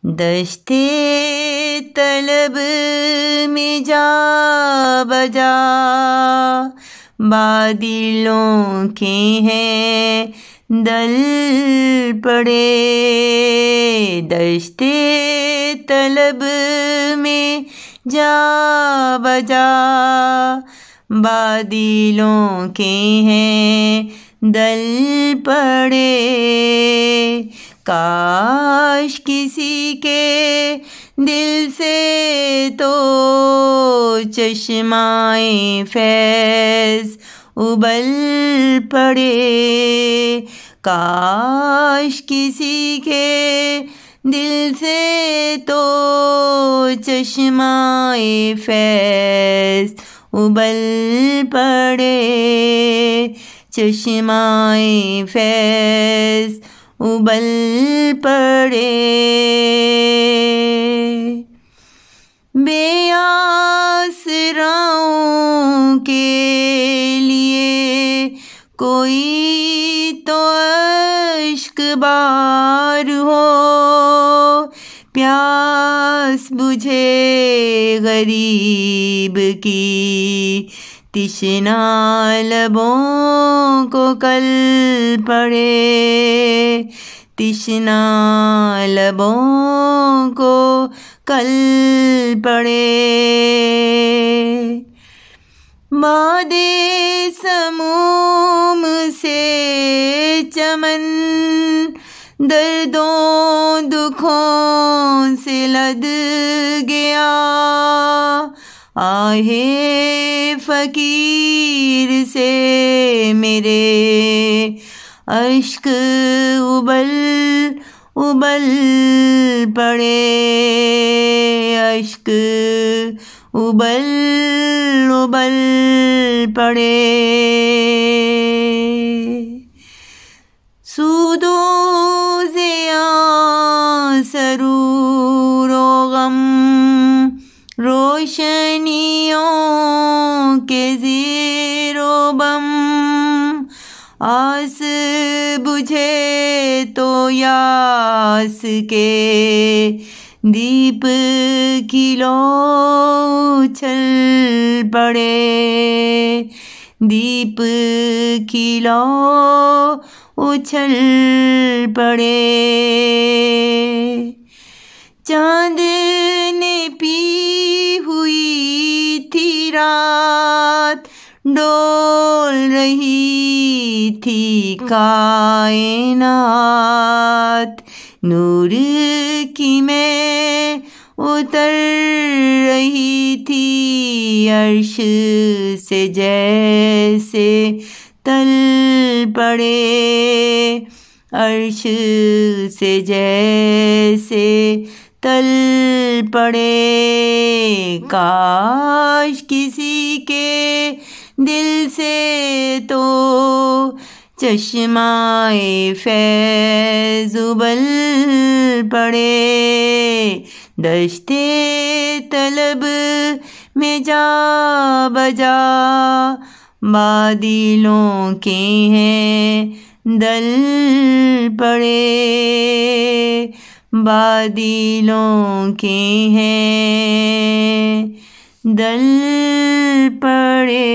दश्ते तलब में जा बजा, बादलों के हैं दल पड़े। दश्ते तलब में जा बजा, बादलों के हैं दल पड़े। काश किसी के दिल से तो चश्माए फैज़ उबल पड़े। काश किसी के दिल से तो चश्माए फैज़ उबल पड़े। चश्माए फैज़ उबल पड़े। बेआसराओं के लिए कोई तो अश्क बार हो, प्यास बुझे गरीब की तिश्ना लबों को कल पड़े। तिश्ना लबों को कल पड़े। बादे समूम से चमन दर्दों दुखों से लद गया। आहे फकीर से मेरे अश्क उबल उबल पड़े। अश्क उबल उबल पड़े। सूदोज़े सरूरो गम रोशनियों के ज़ेरो बम। आस बुझे तो यास के दीप खिलो उछल पड़े। दीप खिलो उछल पड़े। चाँद ने पी हुई थी रात, डोल रही थी कायनात। नूर की मैं उतर रही थी अर्श से जैसे तल पड़े। अर्श से जैसे तल पड़े। काश किसी के दिल से तो चश्माए फैज़ उबल पड़े। दश्ते तलब में जा बजा, बादलों के हैं दल पड़े। बादलों के हैं दल पड़े।